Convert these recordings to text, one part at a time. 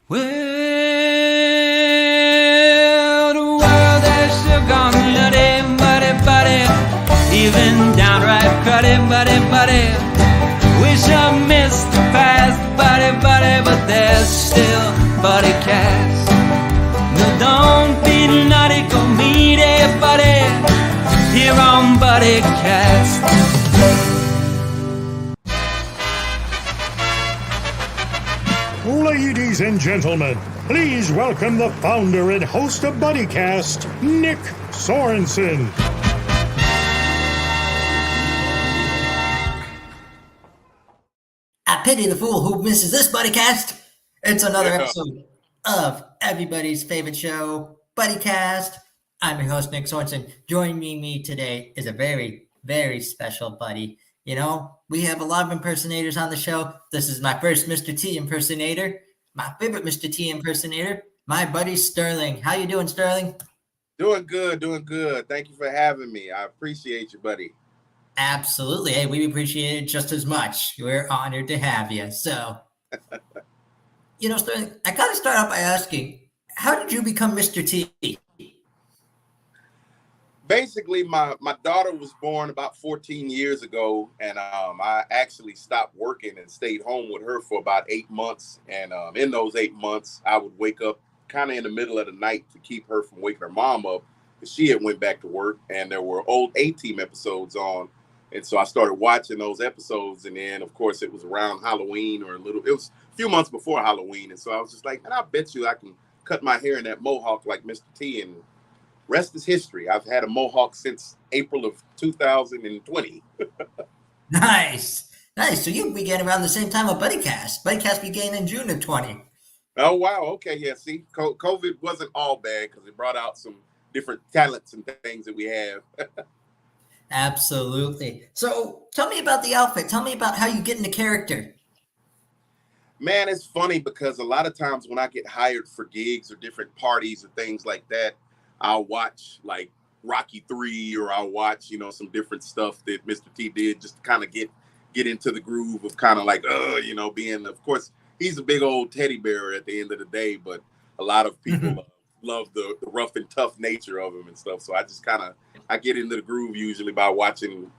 Well, the world has still gone nutty, buddy, even downright cruddy, buddy. Wish I missed the past, buddy, but there's still Buddycast. No, don't be naughty, go meet a buddy here on Buddycast. Ladies and gentlemen, please welcome the founder and host of Buddycast, Nick Sorensen. I pity the fool who misses this Buddycast. It's another episode of everybody's favorite show, Buddycast. I'm your host, Nick Sorensen. Joining me today is a very, very special buddy. You know, we have a lot of impersonators on the show. This is my first Mr. T impersonator, my favorite Mr. T impersonator, my buddy Sterling. How you doing, Sterling? Doing good. Thank you for having me. I appreciate you, buddy. Absolutely. Hey, we appreciate it just as much. We're honored to have you. So, you know, Sterling, I got to start off by asking, how did you become Mr. T? Basically, my daughter was born about 14 years ago, and I actually stopped working and stayed home with her for about 8 months. And in those 8 months, I would wake up kind of in the middle of the night to keep her from waking her mom up, because she had went back to work, and there were old A-Team episodes on. And so I started watching those episodes, and then, of course, it was around Halloween it was a few months before Halloween. And so I was just like, man, I bet you I can cut my hair in that mohawk like Mr. T, and rest is history. I've had a mohawk since April of 2020. Nice. So you began around the same time with Buddycast. Buddycast began in June of 20. Oh, wow. Okay, yeah, see, COVID wasn't all bad because it brought out some different talents and things that we have. Absolutely. So tell me about the outfit. Tell me about how you get into character. Man, it's funny because a lot of times when I get hired for gigs or different parties or things like that, I'll watch like Rocky 3, or I'll watch, some different stuff that Mr. T did just to kind of get into the groove of kind of like, being, of course, he's a big old teddy bear at the end of the day, but a lot of people love the rough and tough nature of him and stuff. So I just I get into the groove usually by watching,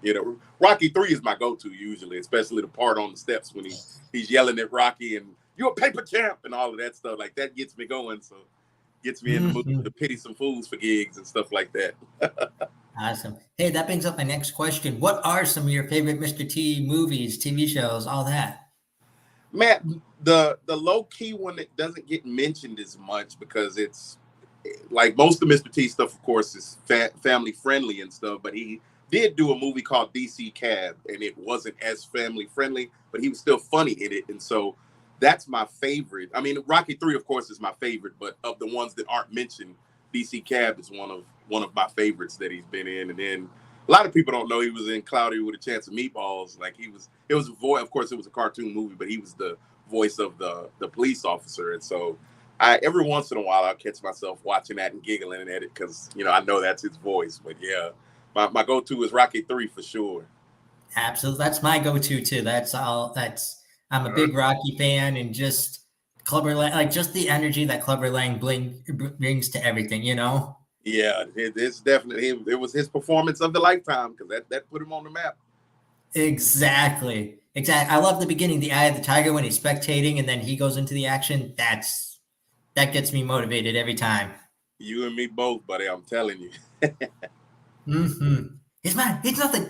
Rocky 3 is my go-to usually, especially the part on the steps when he's yelling at Rocky and "you're a paper champ" and all of that stuff. Like that gets me going. So gets me in the mood to pity some fools for gigs and stuff like that. Awesome. Hey, that brings up my next question. What are some of your favorite Mr. T movies, TV shows, all that? Man, the low-key one that doesn't get mentioned as much because it's like most of Mr. T stuff, of course, is family friendly and stuff, but he did do a movie called DC Cab, and it wasn't as family friendly, but he was still funny in it. And so that's my favorite. I mean, Rocky 3, of course, is my favorite, but of the ones that aren't mentioned, DC Cab is one of my favorites that he's been in. And then a lot of people don't know he was in Cloudy with a Chance of Meatballs. Like it was a voice, of course, it was a cartoon movie, but he was the voice of the police officer. And so every once in a while, I'll catch myself watching that and giggling at it because, I know that's his voice. But yeah, my go-to is Rocky 3 for sure. Absolutely. That's my go-to too. I'm a big Rocky fan, and just Clubber Lang, like just the energy that Clubber Lang brings to everything, Yeah, it's definitely, it was his performance of the lifetime because that put him on the map. Exactly. I love the beginning, the Eye of the Tiger, when he's spectating and then he goes into the action. That gets me motivated every time. You and me both, buddy. I'm telling you. He's mine. He's nothing.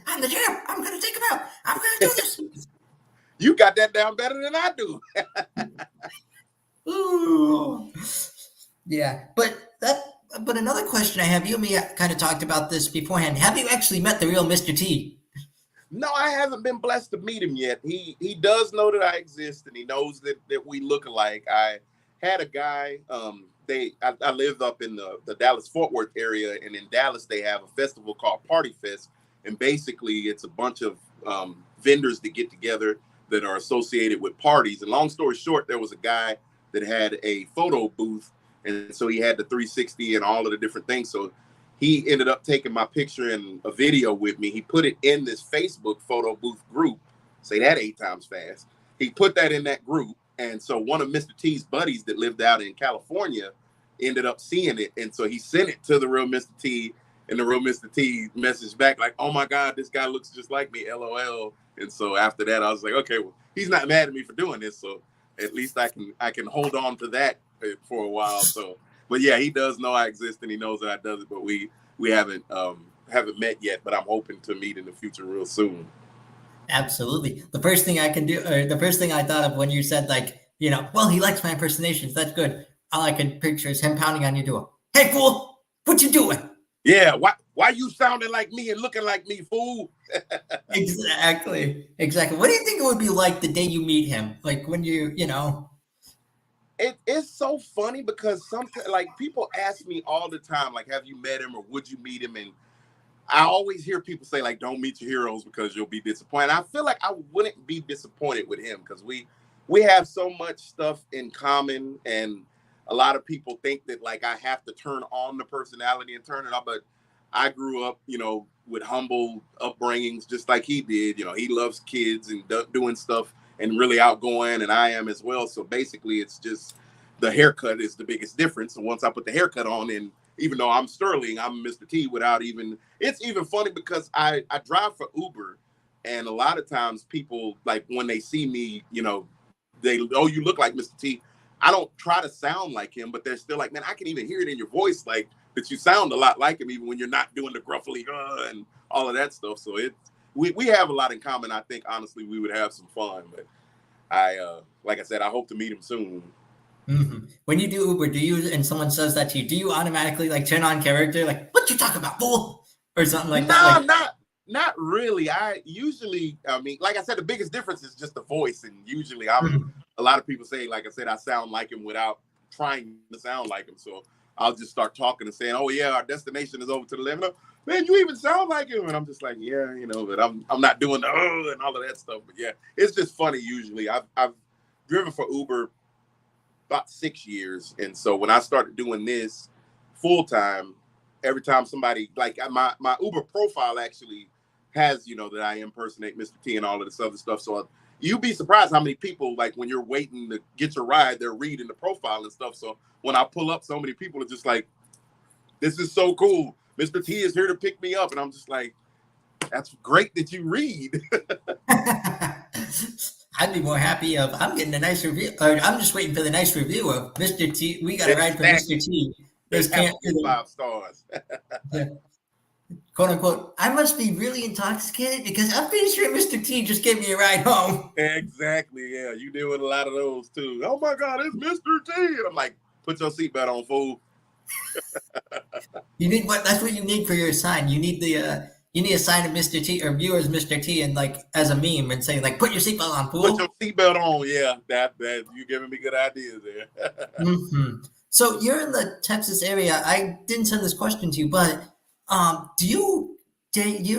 I'm the champ. I'm going to take him out. I'm going to do this. You got that down better than I do. Ooh. Yeah. But another question I have, you and me kind of talked about this beforehand. Have you actually met the real Mr. T? No, I haven't been blessed to meet him yet. He does know that I exist, and he knows that we look alike. I had a guy, I lived up in the Dallas-Fort Worth area, and in Dallas they have a festival called Party Fest, and basically it's a bunch of vendors that get together that are associated with parties. And long story short, there was a guy that had a photo booth, and so he had the 360 and all of the different things. So he ended up taking my picture and a video with me. He put it in this Facebook photo booth group. Say that 8 times fast. He put that in that group, And so one of Mr. T's buddies that lived out in California ended up seeing it. And so he sent it to the real Mr. T, and the real Mr. T messaged back like, "Oh my God, this guy looks just like me, LOL." And so after that, I was like, okay, well, he's not mad at me for doing this. So at least I can hold on to that for a while. So, but yeah, he does know I exist and he knows that I does it, but we haven't met yet, but I'm hoping to meet in the future real soon. Absolutely. The first thing I can do, or the first thing I thought of when you said, like, well, he likes my impersonations. That's good. All I can picture is him pounding on your door. "Hey, fool, what you doing?" Yeah, why you sounding like me and looking like me, fool? Exactly. What do you think it would be like the day you meet him? Like when It's so funny because sometimes, like, people ask me all the time, like, have you met him or would you meet him? And I always hear people say, like, don't meet your heroes because you'll be disappointed. I feel like I wouldn't be disappointed with him because we have so much stuff in common, and a lot of people think that, like, I have to turn on the personality and turn it on, but I grew up, with humble upbringings just like he did. He loves kids and doing stuff and really outgoing, and I am as well. So basically, it's just the haircut is the biggest difference. And once I put the haircut on, and even though I'm Sterling, I'm Mr. T without even. It's even funny because I drive for Uber, and a lot of times people, like, when they see me, you look like Mr. T. I don't try to sound like him, but they're still like, man, I can even hear it in your voice, like, that you sound a lot like him, even when you're not doing the gruffly and all of that stuff. So we have a lot in common. I think, honestly, we would have some fun. But like I said, I hope to meet him soon. Mm-hmm. When you do Uber, and someone says that to you, do you automatically, like, turn on character, like, "What you talking about, fool?" or something like that? Not really. I mean, like I said, the biggest difference is just the voice. And usually a lot of people say, like I said, I sound like him without trying to sound like him. So I'll just start talking and saying, "Oh yeah, our destination is over to the left." "Man, you even sound like him." And I'm just like, yeah, but I'm not doing the and all of that stuff. But yeah, it's just funny. Usually I've driven for Uber about 6 years. And so when I started doing this full time, every time somebody, like, my Uber profile actually has, that I impersonate Mr. T and all of this other stuff. So you'd be surprised how many people, like, when you're waiting to get your ride, they're reading the profile and stuff. So when I pull up, so many people are just like, "This is so cool. Mr. T is here to pick me up." And I'm just like, that's great that you read. I'd be more happy of, I'm getting a nice review, or I'm just waiting for the nice review of Mr. T. We got a ride from Mr. T. There's 5 stars. Yeah. "Quote unquote, I must be really intoxicated because I'm pretty sure Mr. T just gave me a ride home." Exactly. Yeah, you deal with a lot of those too. "Oh my God, it's Mr. T." And I'm like, put your seatbelt on, fool. You need what? That's what you need for your sign. You need a sign of Mr. T, or viewers Mr. T, and, like, as a meme, and saying, like, "Put your seatbelt on, fool." Put your seatbelt on. Yeah, that you giving me good ideas there. Mm-hmm. So you're in the Texas area. I didn't send this question to you, but do you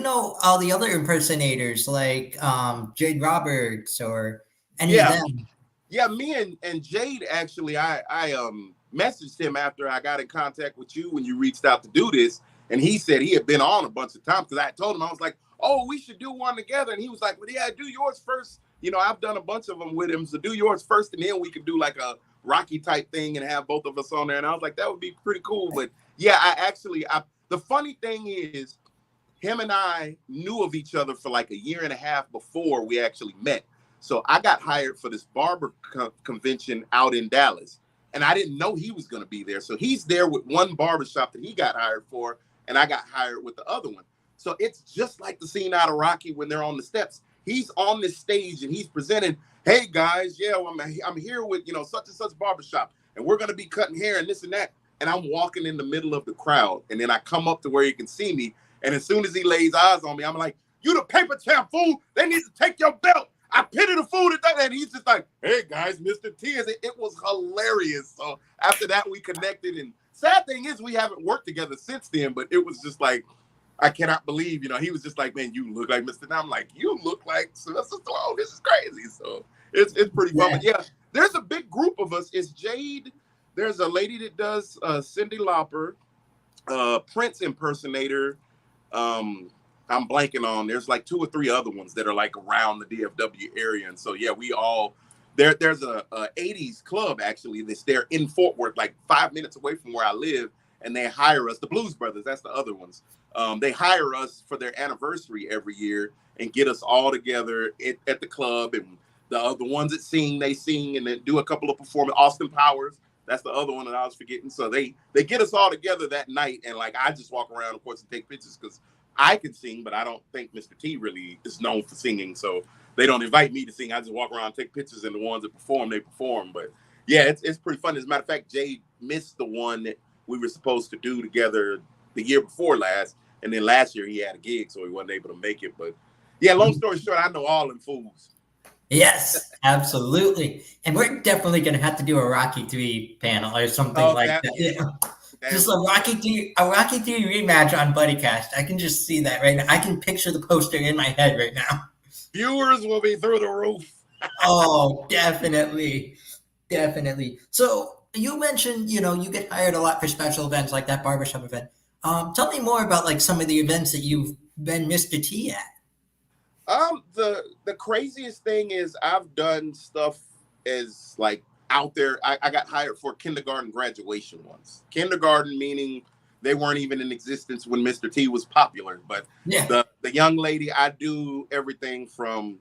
know all the other impersonators, like Jade Roberts or any of them? Yeah, me and Jade, actually, I messaged him after I got in contact with you when you reached out to do this, and he said he had been on a bunch of times, because I told him, I was like, "Oh, we should do one together." And he was like, "Well, yeah, do yours first. I've done a bunch of them with him, so do yours first, and then we could do like a Rocky type thing and have both of us on there." And I was like, that would be pretty cool. But yeah, the funny thing is, him and I knew of each other for like a year and a half before we actually met. So I got hired for this barber convention out in Dallas, and I didn't know he was going to be there. So he's there with one barbershop that he got hired for, and I got hired with the other one. So it's just like the scene out of Rocky when they're on the steps. He's on this stage and he's presenting, "Hey guys, yeah, well, I'm here with, such and such barbershop, and we're going to be cutting hair and this and that." And I'm walking in the middle of the crowd, and then I come up to where he can see me. And as soon as he lays eyes on me, I'm like, "You the paper champ, fool. They need to take your belt. I pity the fool today." And he's just like, "Hey guys, Mr. T." It was hilarious. So after that, we connected. And sad thing is, we haven't worked together since then, but it was just like, I cannot believe, he was just like, "Man, you look like Mr. T." I'm like, "You look like Sylvester Stallone. This is crazy." So it's pretty fun. But yeah, there's a big group of us. It's Jade. There's a lady that does Cyndi Lauper, Prince impersonator. I'm blanking on. There's like 2 or 3 other ones that are like around the DFW area. And so, yeah, we all there's a 80s club actually that's there in Fort Worth, like 5 minutes away from where I live, and they hire us. The Blues Brothers, that's the other ones. They hire us for their anniversary every year and get us all together at the club. And the ones that sing, they sing and then do a couple of performances. Austin Powers, that's the other one that I was forgetting. So they get us all together that night, and like I just walk around, of course, and take pictures because I can sing, but I don't think Mr. T really is known for singing. So they don't invite me to sing. I just walk around, take pictures, and the ones that perform, they perform. But yeah, it's pretty fun. As a matter of fact, Jay missed the one that we were supposed to do together the year before last, and then last year he had a gig, so he wasn't able to make it. But yeah, long story short, I know all them fools. Yes, absolutely. And we're definitely going to have to do a Rocky 3 panel or something like that. Yeah. Just a Rocky 3 rematch on Buddycast. I can just see that right now. I can picture the poster in my head right now. Viewers will be through the roof. Oh, definitely. Definitely. So you mentioned, you get hired a lot for special events like that barbershop event. Tell me more about like some of the events that you've been Mr. T at. The craziest thing is I've done stuff as like out there. I got hired for kindergarten graduation once. Kindergarten meaning they weren't even in existence when Mr. T was popular. But yeah, the young lady, I do everything from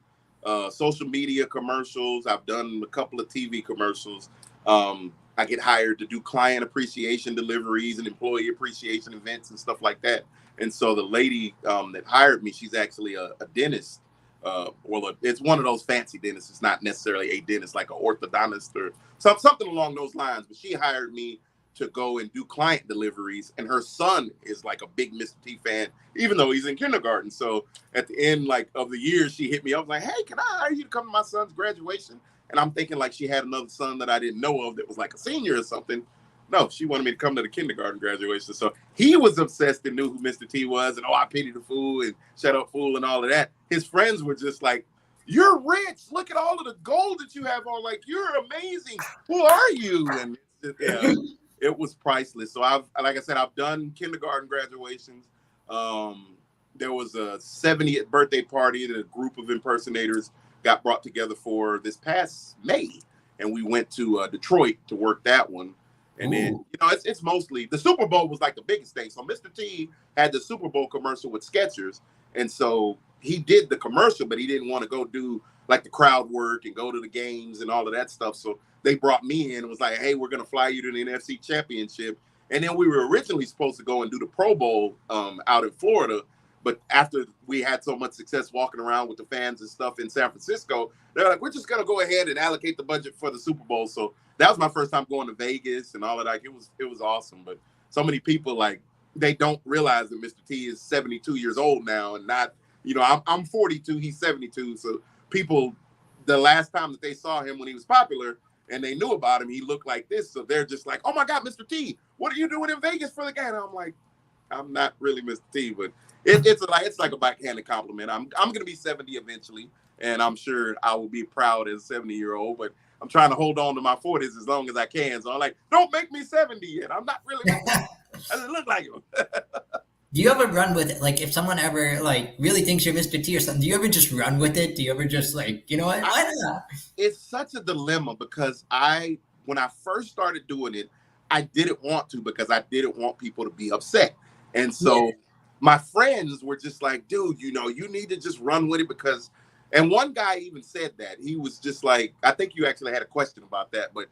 social media commercials. I've done a couple of TV commercials. I get hired to do client appreciation deliveries and employee appreciation events and stuff like that. And so the lady that hired me, she's actually a dentist. It's one of those fancy dentists. It's not necessarily a dentist, like an orthodontist or something along those lines. But she hired me to go and do client deliveries. And her son is like a big Mr. T fan, even though he's in kindergarten. So at the end of the year, she hit me up like, hey, can I hire you to come to my son's graduation? And I'm thinking like she had another son that I didn't know of that was like a senior or something. No, she wanted me to come to the kindergarten graduation. So he was obsessed and knew who Mr. T was. And, I pity the fool and shut up, fool, and all of that. His friends were just like, you're rich. Look at all of the gold that you have on. Like, you're amazing. Who are you? And it was priceless. So like I said, I've done kindergarten graduations. There was a 70th birthday party that a group of impersonators got brought together for this past May. And we went to Detroit to work that one. And then, it's mostly the Super Bowl was like the biggest thing. So Mr. T had the Super Bowl commercial with Skechers. And so he did the commercial, but he didn't want to go do like the crowd work and go to the games and all of that stuff. So they brought me in and was like, hey, we're going to fly you to the NFC Championship. And then we were originally supposed to go and do the Pro Bowl out in Florida. But after we had so much success walking around with the fans and stuff in San Francisco, they're like, we're just going to go ahead and allocate the budget for the Super Bowl. So that was my first time going to Vegas and all of that. It was awesome. But so many people, like, they don't realize that Mr. T is 72 years old now and not, I'm 42, he's 72. So people, the last time that they saw him when he was popular and they knew about him, he looked like this. So they're just like, oh my God, Mr. T, what are you doing in Vegas for the game? And I'm like, I'm not really Mr. T, but it's like a backhanded compliment. I'm going to be 70 eventually, and I'm sure I will be proud as a 70-year-old, but I'm trying to hold on to my 40s as long as I can. So I'm like, don't make me 70 yet. I'm not really, I doesn't look like him. Do you ever run with it? Like if someone ever like really thinks you're Mr. T or something, do you ever just run with it? Do you ever just like, what? Why not? It's such a dilemma because when I first started doing it, I didn't want to because I didn't want people to be upset. And so my friends were just like, dude, you need to just run with it and one guy even said that. He was just like, I think you actually had a question about that, but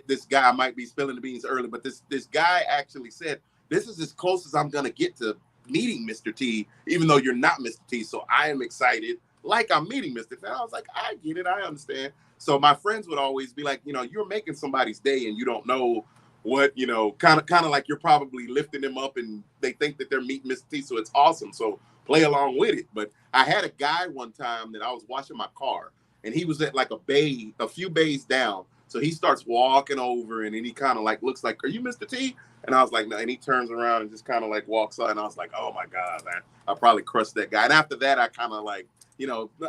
this guy might be spilling the beans early, but this guy actually said, this is as close as I'm going to get to meeting Mr. T, even though you're not Mr. T. So I am excited like I'm meeting Mr. T. And I was like, I get it. I understand. So my friends would always be like, you're making somebody's day and you don't know what, kind of like you're probably lifting them up and they think that they're meeting Mr. T. So it's awesome. So play along with it. But I had a guy one time that I was washing my car and he was at like a few bays down. So he starts walking over and then he kind of like looks like, are you Mr. T? And I was like, no. And he turns around and just kind of like walks out. And I was like, oh my God, man, I probably crushed that guy. And after that, I kind of like,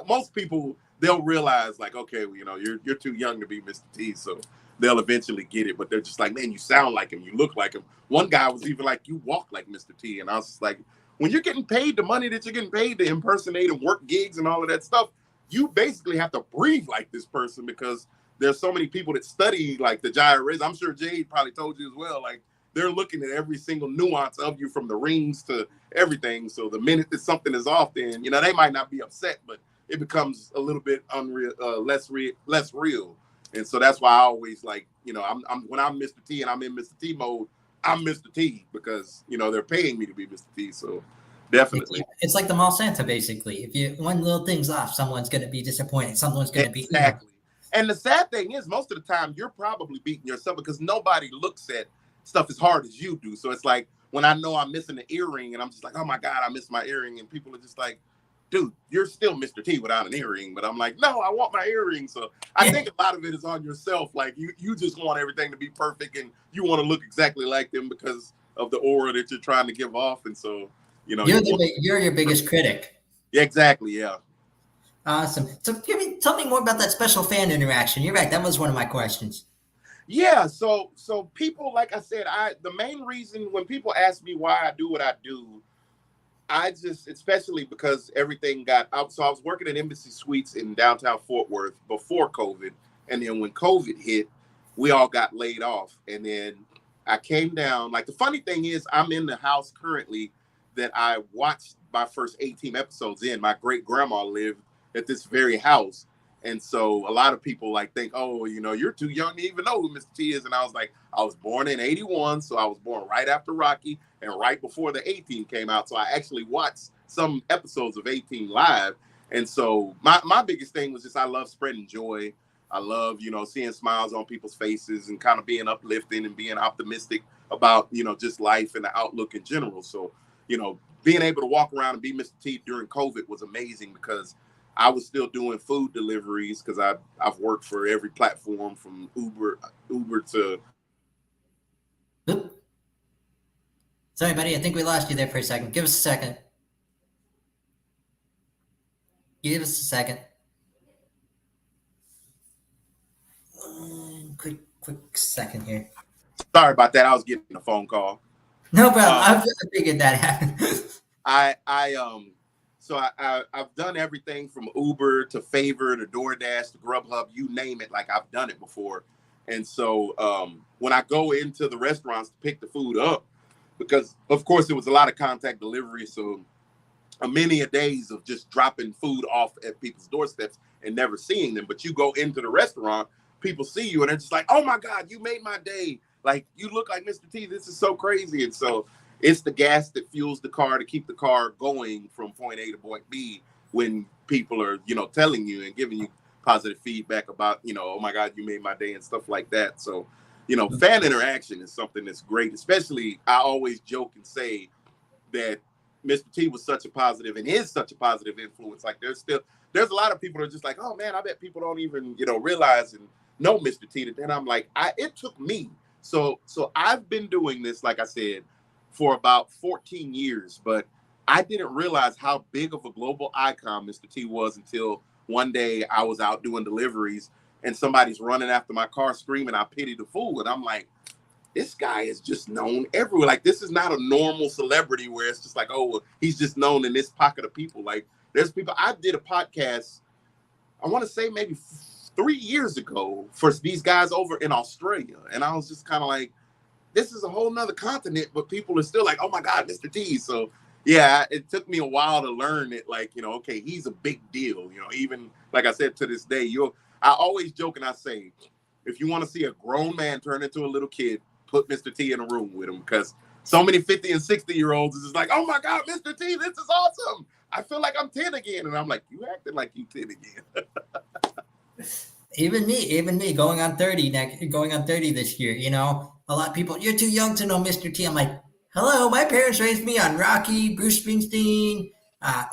most people, they'll realize like, okay, well, you're too young to be Mr. T. So they'll eventually get it, but they're just like, man, you sound like him, you look like him. One guy was even like, you walk like Mr. T. And I was just like, when you're getting paid the money that you're getting paid to impersonate and work gigs and all of that stuff, you basically have to breathe like this person because there's so many people that study like the gyrations. I'm sure Jade probably told you as well. Like they're looking at every single nuance of you from the rings to everything. So the minute that something is off, then they might not be upset, but it becomes a little bit unreal, less real. And so that's why I always like, I'm when I'm Mr. T and I'm in Mr. T mode, I'm Mr. T because they're paying me to be Mr. T. So definitely, it's like the mall Santa basically. If you one little thing's off, someone's going to be disappointed. Someone's going to be exactly. And the sad thing is, most of the time, you're probably beating yourself because nobody looks at stuff as hard as you do. So it's like when I know I'm missing an earring and I'm just like, oh my God, I missed my earring. And people are just like, dude, you're still Mr. T without an earring. But I'm like, no, I want my earring. So I think a lot of it is on yourself. Like you just want everything to be perfect and you want to look exactly like them because of the aura that you're trying to give off. And so, you're your biggest critic. Yeah, exactly. Yeah. Awesome. So tell me more about that special fan interaction. You're right. That was one of my questions. Yeah. So people, like I said, the main reason when people ask me why I do what I do, especially because everything got out. So I was working at Embassy Suites in downtown Fort Worth before COVID. And then when COVID hit, we all got laid off. And then I came down. Like the funny thing is I'm in the house currently that I watched my first 18 episodes in. My great grandma lived at this very house. And so a lot of people like think, oh, you're too young to even know who Mr. T is. And I was like, I was born in 81. So I was born right after Rocky and right before the 18 came out. So I actually watched some episodes of 18 live. And so my biggest thing was just, I love spreading joy. I love, seeing smiles on people's faces and kind of being uplifting and being optimistic about, just life and the outlook in general. So, being able to walk around and be Mr. T during COVID was amazing because I was still doing food deliveries because I've worked for every platform from Uber to. Oop. Sorry, buddy. I think we lost you there for a second. Give us a second. Give us a second. Quick second here. Sorry about that. I was getting a phone call. No problem. I figured that happened. So I've done everything from Uber to Favor to DoorDash to Grubhub, you name it. Like I've done it before. And so when I go into the restaurants to pick the food up, because of course it was a lot of contact delivery. So many a days of just dropping food off at people's doorsteps and never seeing them. But you go into the restaurant, people see you and they're just like, oh my God, you made my day. Like you look like Mr. T. This is so crazy. And so it's the gas that fuels the car to keep the car going from point A to point B when people are, telling you and giving you positive feedback about, oh my God, you made my day and stuff like that. So, fan interaction is something that's great, especially I always joke and say that Mr. T was such a positive and is such a positive influence. Like there's a lot of people that are just like, oh man, I bet people don't even, realize and know Mr. T. And I'm like, it took me. So I've been doing this, like I said, for about 14 years, but I didn't realize how big of a global icon Mr. T was until one day I was out doing deliveries and somebody's running after my car screaming, I pity the fool. And I'm like, this guy is just known everywhere. Like, this is not a normal celebrity where it's just like, oh, well, he's just known in this pocket of people. Like, there's people, I did a podcast, I want to say maybe 3 years ago for these guys over in Australia. And I was just kind of like, this is a whole nother continent, but people are still like, oh my God, Mr. T. So yeah, it took me a while to learn it. Like, okay, he's a big deal. Even like I said, to this day, I always joke and I say, if you want to see a grown man turn into a little kid, put Mr. T in a room with him, because so many 50 and 60-year-olds is just like, oh my God, Mr. T, this is awesome. I feel like I'm 10 again. And I'm like, you acting like you 10 again. Even me going on 30 this year, a lot of people, you're too young to know Mr. T. I'm like, hello, my parents raised me on Rocky, Bruce Springsteen,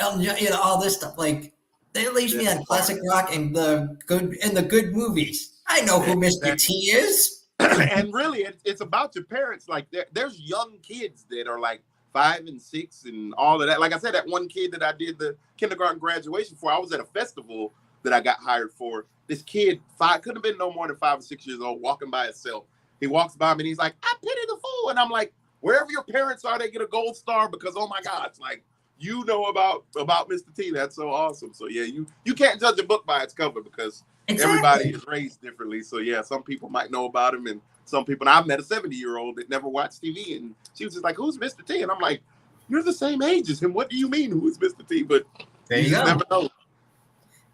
Elton John, all this stuff. Like, they raised me on classic rock and the good movies. I know who Mr. T is. And really, it's about your parents. Like, there's young kids that are like 5 and 6 and all of that. Like I said, that one kid that I did the kindergarten graduation for, I was at a festival that I got hired for. This kid, couldn't have been no more than 5 or 6 years old, walking by himself. He walks by me and he's like, I pity the fool. And I'm like, wherever your parents are, they get a gold star because, oh my God, it's like, about Mr. T. That's so awesome. So yeah, you can't judge a book by its cover because everybody is raised differently. So yeah, some people might know about him, and some people. And I met a 70-year-old that never watched TV, and she was just like, "Who's Mr. T?" And I'm like, "You're the same age as him. What do you mean, who is Mr. T?" But there you you just go. never know.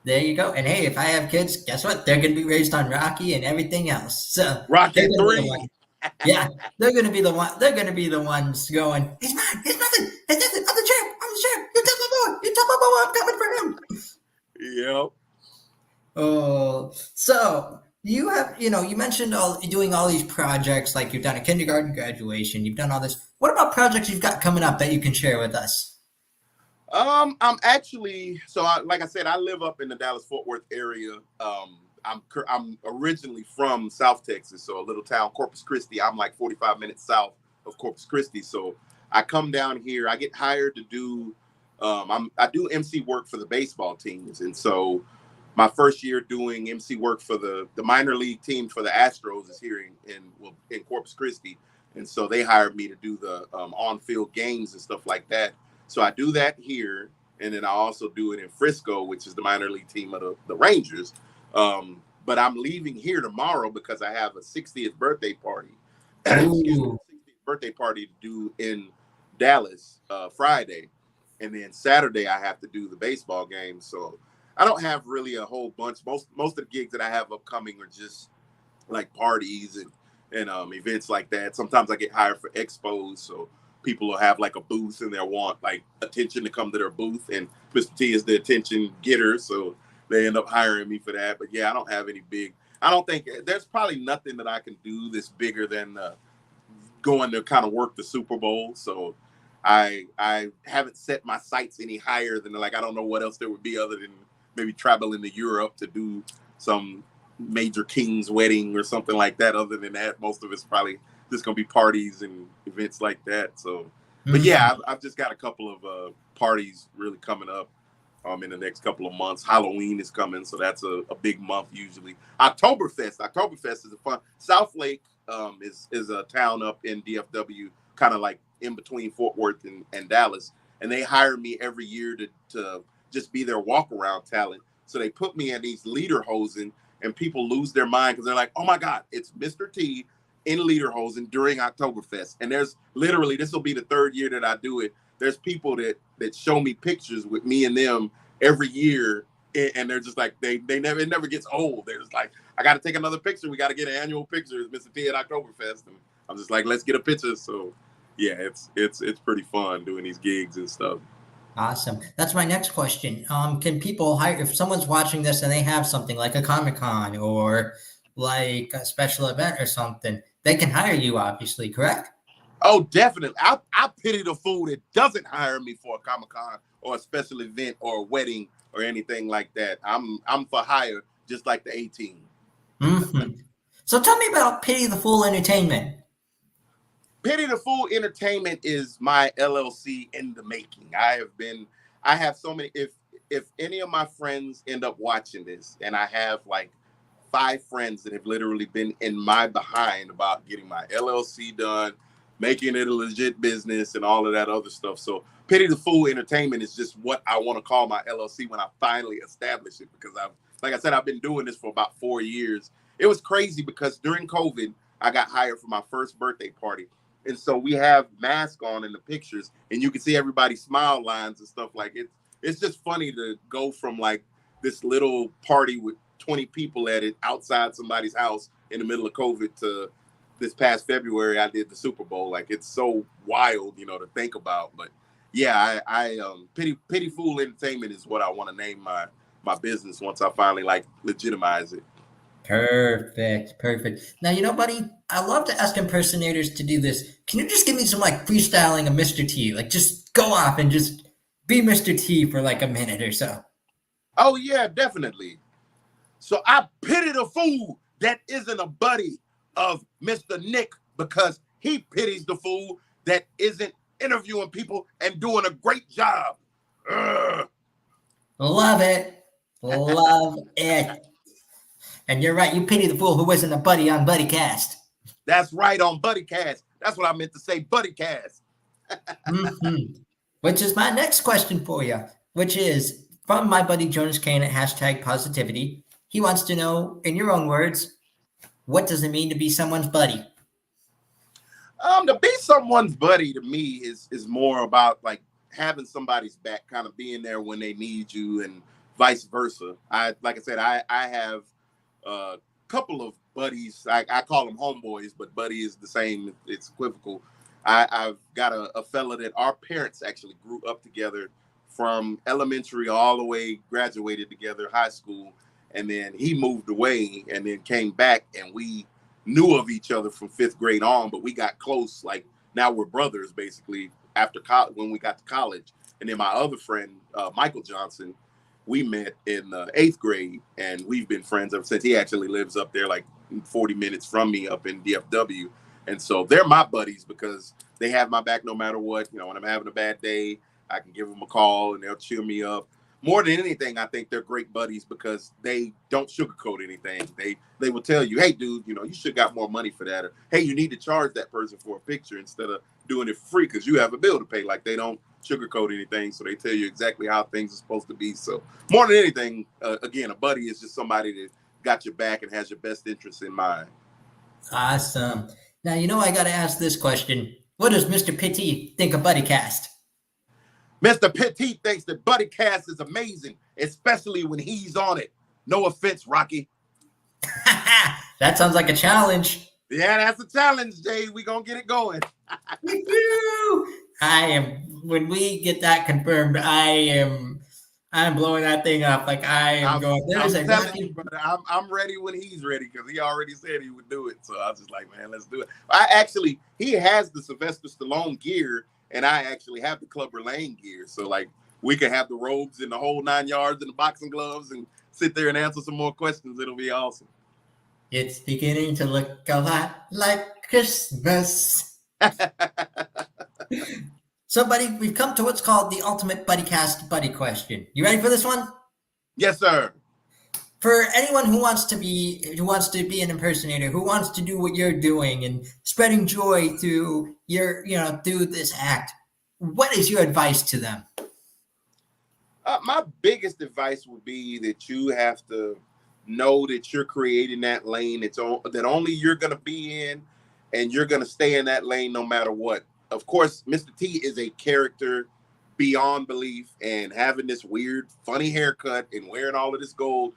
There you go. And hey, if I have kids, guess what? They're going to be raised on Rocky and everything else. So Rocky 3. Yeah, they're going to be the one. They're going to be the ones going. It's mine. It's nothing. It's nothing. I'm the champ. I'm the champ. You tell my boy. You tell my boy. I'm coming for him. Yep. Oh, so you have, you mentioned doing all these projects, like you've done a kindergarten graduation, you've done all this. What about projects you've got coming up that you can share with us? I'm actually, like I said, I live up in the Dallas-Fort Worth area. I'm originally from South Texas, so a little town, Corpus Christi. I'm like 45 minutes south of Corpus Christi. So I come down here, I get hired to do, I do MC work for the baseball teams. And so my first year doing MC work for the minor league team for the Astros is here in Corpus Christi. And so they hired me to do the on-field games and stuff like that. So I do that here, and then I also do it in Frisco, which is the minor league team of the Rangers. But I'm leaving here tomorrow because I have a 60th birthday party. Excuse me, 60th birthday party to do in Dallas Friday, and then Saturday I have to do the baseball game. So I don't have really a whole bunch. Most of the gigs that I have upcoming are just like parties and events like that. Sometimes I get hired for expos, so people will have like a booth and they'll want like attention to come to their booth, and Mr. T is the attention getter, so they end up hiring me for that. But yeah, I don't have any I don't think there's probably nothing that I can do that's bigger than going to kind of work the Super Bowl. So I haven't set my sights any higher than, like, I don't know what else there would be other than maybe traveling to Europe to do some major king's wedding or something like that. Other than that, most of it's probably just gonna be parties and events like that. So, but yeah, I've just got a couple of parties really coming up in the next couple of months. Halloween is coming, so that's a big month usually. Oktoberfest is a fun. South Lake is a town up in DFW, kind of like in between Fort Worth and Dallas, and they hire me every year to just be their walk around talent. So they put me in these lederhosen, and people lose their mind because they're like, "Oh my God, it's Mr. T in lederhosen during Oktoberfest." And there's literally, this will be the third year that I do it. There's people that show me pictures with me and them every year, and they're just like, it never gets old. They're just like, "I got to take another picture. We got to get an annual picture of Mr. T at Oktoberfest." And I'm just like, "Let's get a picture." So yeah, it's pretty fun doing these gigs and stuff. Awesome. That's my next question. Can people hire, if someone's watching this and they have something like a Comic-Con or like a special event or something, they can hire you, obviously, correct? Oh, definitely. I pity the fool that doesn't hire me for a Comic-Con or a special event or a wedding or anything like that. I'm for hire, just like the A-Team. Mm-hmm. So tell me about Pity the Fool Entertainment. Pity the Fool Entertainment is my LLC in the making. I have so many. If any of my friends end up watching this, and I have like 5 friends that have literally been in my behind about getting my LLC done, making it a legit business, and all of that other stuff. So Pity the Fool Entertainment is just what I want to call my LLC when I finally establish it, because like I said, I've been doing this for about 4 years. It was crazy because during COVID, I got hired for my first birthday party. And so we have masks on in the pictures, and you can see everybody's smile lines and stuff like it. It's just funny to go from like this little party with 20 people at it outside somebody's house in the middle of COVID to this past February, I did the Super Bowl. Like, it's so wild, to think about. But yeah, I Pity Fool Entertainment is what I want to name my business once I finally like legitimize it. Perfect. Now, buddy, I love to ask impersonators to do this. Can you just give me some like freestyling of Mr. T? Like, just go off and just be Mr. T for like a minute or so. Oh yeah, definitely. So I pity the fool that isn't a buddy of Mr. Nick, because he pities the fool that isn't interviewing people and doing a great job. Ugh. Love it. Love it. And you're right. You pity the fool who isn't a buddy on Buddycast. That's right, on Buddycast. That's what I meant to say, Buddycast. Mm-hmm. Which is my next question for you, which is from my buddy Jonas Kane at #positivity. he wants to know, in your own words, what does it mean to be someone's buddy? To be someone's buddy to me is more about like having somebody's back, kind of being there when they need you, and vice versa. I have a couple of buddies. I call them homeboys, but buddy is the same. It's equivocal. I've got a fella that our parents actually grew up together from elementary all the way, graduated together, high school, and then he moved away and then came back, and we knew of each other from 5th grade on, but we got close. Like now we're brothers basically after college, when we got to college. And then my other friend, Michael Johnson, we met in 8th grade, and we've been friends ever since. He actually lives up there like 40 minutes from me up in DFW. And so they're my buddies because they have my back no matter what. You know, when I'm having a bad day, I can give them a call and they'll cheer me up. More than anything, I think they're great buddies because they don't sugarcoat anything. They will tell you, hey, dude, you know, you should have got more money for that. Or, hey, you need to charge that person for a picture instead of doing it for free because you have a bill to pay. Like, they don't sugarcoat anything, so they tell you exactly how things are supposed to be. So more than anything, again, a buddy is just somebody that got your back and has your best interests in mind. Awesome. Now, you know, I got to ask this question. What does Mr. Petit think of Buddycast? Mr. Petit thinks that Buddycast is amazing, especially when he's on it. No offense, Rocky. That sounds like a challenge. Yeah, that's a challenge, Jay. We're going to get it going. When we get that confirmed, I'm blowing that thing up. Like I'm ready when he's ready because he already said he would do it. So I was just like, man, let's do it. He has the Sylvester Stallone gear, and I actually have the Clubber Lang gear. So like we can have the robes and the whole 9 yards and the boxing gloves and sit there and answer some more questions. It'll be awesome. It's beginning to look a lot like Christmas. So, buddy, we've come to what's called the ultimate Buddycast buddy question. You ready for this one? Yes, sir. For anyone who wants to be an impersonator, who wants to do what you're doing and spreading joy through through this act, what is your advice to them? My biggest advice would be that you have to know that you're creating that lane that only you're going to be in, and you're going to stay in that lane no matter what. Of course, Mr. T is a character beyond belief, and having this weird, funny haircut and wearing all of this gold,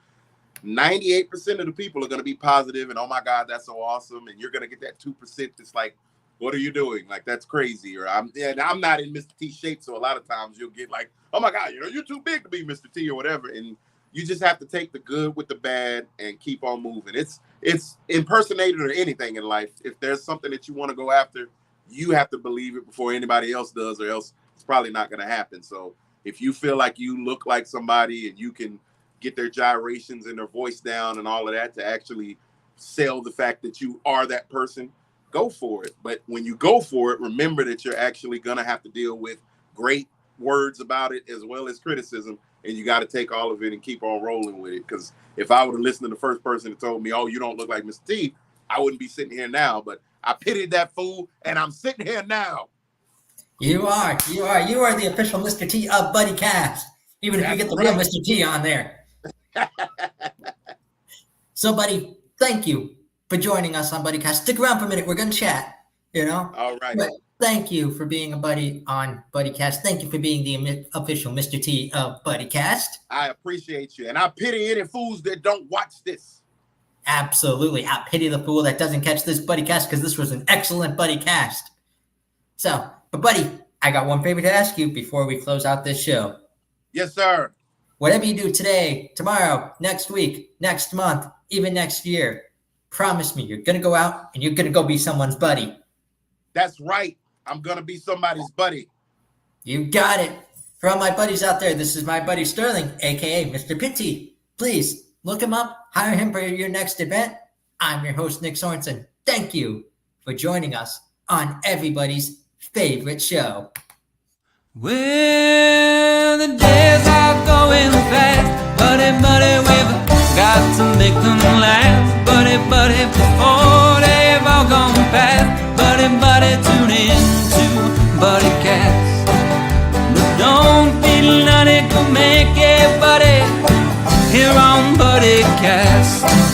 98% of the people are going to be positive and, oh my God, that's so awesome. And you're going to get that 2% that's like, what are you doing? Like, that's crazy. Or I'm not in Mr. T shape. So a lot of times you'll get like, oh my God, you're too big to be Mr. T or whatever. And you just have to take the good with the bad and keep on moving. It's impersonating or anything in life. If there's something that you want to go after, you have to believe it before anybody else does, or else it's probably not going to happen. So if you feel like you look like somebody and you can get their gyrations and their voice down and all of that to actually sell the fact that you are that person, go for it. But when you go for it, remember that you're actually going to have to deal with great words about it as well as criticism. And you got to take all of it and keep on rolling with it. Because if I would have listened to the first person that told me, oh, you don't look like Mr. T, I wouldn't be sitting here now. But I pitied that fool, and I'm sitting here now. You are the official Mr. T of Buddycast, even if you get the real Mr. T on there. So, buddy, thank you for joining us on Buddycast. Stick around for a minute. We're going to chat, All right. But thank you for being a buddy on Buddycast. Thank you for being the official Mr. T of Buddycast. I appreciate you, and I pity any fools that don't watch this. Absolutely. I pity the fool that doesn't catch this Buddycast because this was an excellent Buddycast. So, but buddy, I got one favor to ask you before we close out this show. Yes, sir. Whatever you do today, tomorrow, next week, next month, even next year, promise me you're going to go out and you're going to go be someone's buddy. That's right. I'm going to be somebody's buddy. You got it. For all my buddies out there, this is my buddy Sterling, a.k.a. Mr. Pitty. Please look him up. Hire him for your next event. I'm your host, Nick Sorensen. Thank you for joining us on everybody's favorite show. Well, the days are going fast. Buddy, we've got to make them last. Buddy, before they've all gone past. Buddy, tune in to Buddycast. But don't be nutty, go make it, buddy. here on Buddycast.